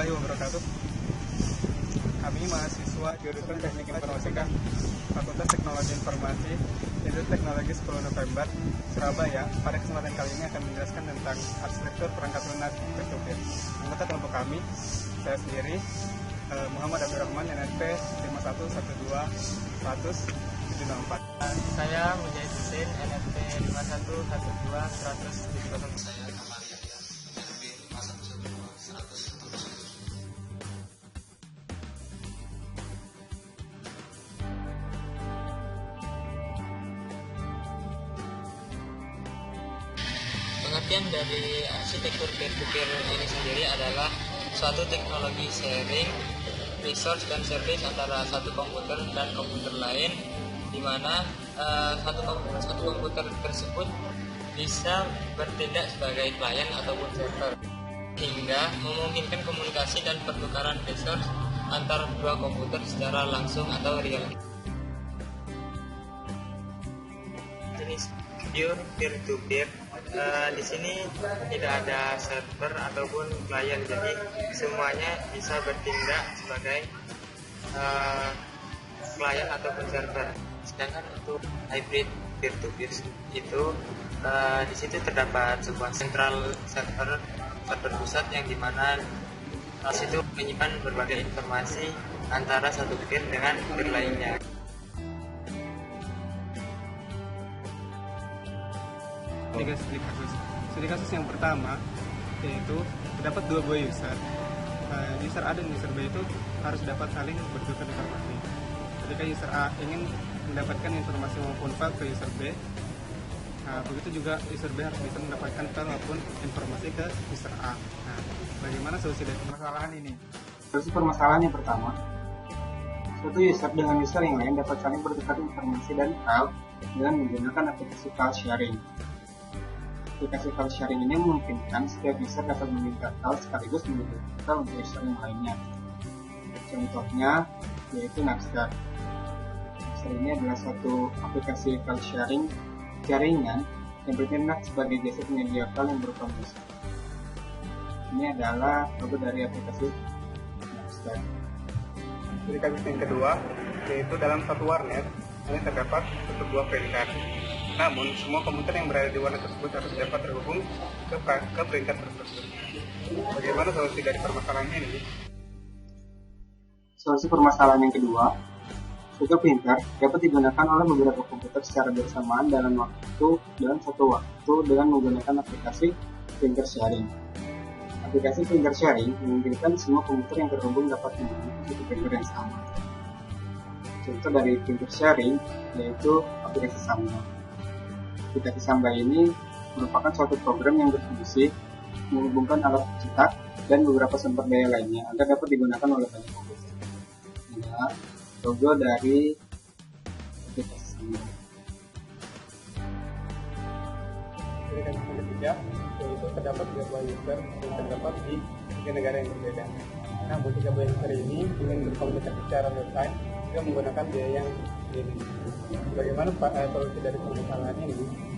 warahmatullahi wabarakatuh. Kami mahasiswa jurusan Teknik Informatika Fakultas Teknologi Informasi Institut Teknologi 10 November Surabaya. Pada kesempatan kali ini akan menjelaskan tentang arsitektur perangkat lunak peer-to-peer. Anggota kelompok kami, saya sendiri Muhammad Abdurrahman, NNP 5112-100-704. Saya Mujahid Husin, NNP 5112-100-704. Saya Kamal Yahya, NNP 5112-100-704. Pengertian dari arsitektur peer-to-peer ini sendiri adalah suatu teknologi sharing, resource dan service antara satu komputer dan komputer lain, di mana satu komputer tersebut bisa bertindak sebagai klien ataupun server, hingga memungkinkan komunikasi dan pertukaran resource antar dua komputer secara langsung atau real. Jenis pure peer-to-peer, di sini tidak ada server ataupun klien, jadi semuanya bisa bertindak sebagai klien ataupun server. Sedangkan untuk hybrid peer-to-peer itu di situ terdapat sebuah central server pusat yang dimana situ menyimpan berbagai informasi antara satu peer dengan peer lainnya. Studi kasus yang pertama yaitu terdapat dua buah user. User A dan user B itu harus dapat saling bertukar informasi. Ketika user A ingin mendapatkan informasi maupun file ke user B, begitu juga user B harus bisa mendapatkan file maupun informasi ke user A. Nah, bagaimana solusi dari permasalahan ini? Solusi permasalahan yang pertama, suatu user dengan user yang lain dapat saling bertukar informasi dan file dengan menggunakan aplikasi file sharing. Aplikasi file sharing ini memungkinkan setiap user dapat meminta file sekaligus mengirim file untuk user yang lainnya. Contohnya yaitu Napster. Napster ini adalah suatu aplikasi file sharing jaringan yang bertindak sebagai jasa penyedia file yang berupa musik. Ini adalah logo dari aplikasi Napster. Studi kasus yang kedua yaitu dalam satu warnet ini terdapat sebuah printer. Namun, semua komputer yang berada di warnet tersebut harus dapat terhubung ke printer tersebut. Bagaimana solusi dari permasalahan ini? Solusi permasalahan yang kedua, suatu printer dapat digunakan oleh beberapa komputer secara bersamaan dalam satu waktu dengan menggunakan aplikasi printer sharing. Aplikasi printer sharing memungkinkan semua komputer yang terhubung dapat menggunakan satu printer yang sama. Contoh dari printer sharing yaitu aplikasi Samba. Aplikasi Samba ini merupakan suatu program yang berfungsi menghubungkan alat cetak dan beberapa sumber daya lainnya agar dapat digunakan oleh banyak komputer. Ini logo dari aplikasi Samba. Studi kasus yang ketiga yaitu terdapat tiga buah user yang terdapat di tiga negara yang berbeda. Namun tiga buah user ini ingin berkomunikasi secara real time juga menggunakan biaya yang minim. Bagaimana solusi dari permasalahan ini?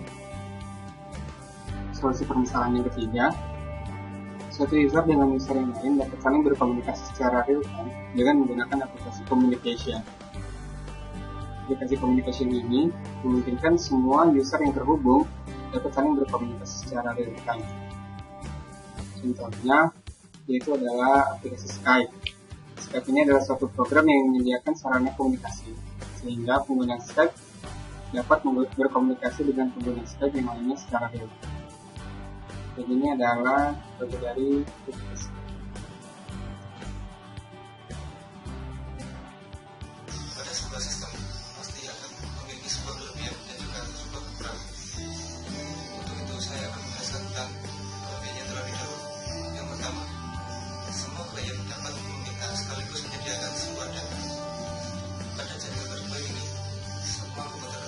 Solusi permasalahan yang ketiga, suatu user dengan user yang lain dapat saling berkomunikasi secara real time dengan menggunakan aplikasi communication. Aplikasi communication ini memungkinkan semua user yang terhubung dapat saling berkomunikasi secara real time. Contohnya yaitu adalah aplikasi Skype. Skype ini adalah suatu program yang menyediakan sarana komunikasi, sehingga pengguna Skype dapat berkomunikasi dengan pengguna Skype yang lainnya secara real time. Jadi ini adalah logo dari aplikasi. Pada sebuah sistem pasti akan memiliki sebuah kelebihan dan juga sebuah kekurangan. Untuk itu saya akan menjelaskan tentang kelebihannya terlebih dahulu. Yang pertama, semua klien dapat meminta sekaligus menyediakan sebuah data. Pada jaringan berkembang ini, semua komputer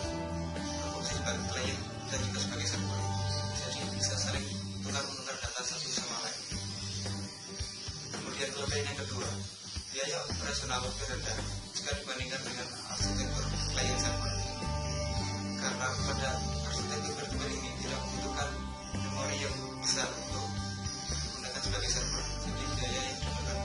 berfungsi sebagai klien dan juga sebagai server. Jadi bisa saling tukar-menukar data satu sama lain. Kemudian kelebihan yang kedua, biaya operasional lebih rendah jika dibandingkan dengan arsitektur klien server. Karena pada arsitektur peer-to-peer ini tidak membutuhkan memori yang besar untuk digunakan sebagai server, jadi biaya yang digunakan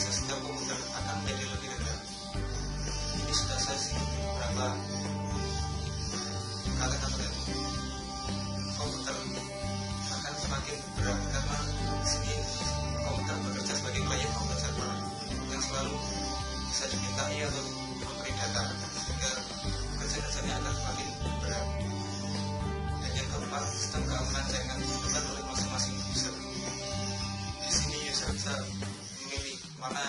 sistem komputer akan menjadi lebih rendah. Ini sudah saya singgung beberapa kali itu. Komputer akan semakin berat karena di sini komputer bekerja sebagai client komputer server yang selalu bisa dimintai atau memberi data, sehingga kerja-kerjanya akan semakin berat. Dan yang keempat, sistem keamanan jaringan ditentukan oleh masing-masing user. Di sini user bisa memilih mana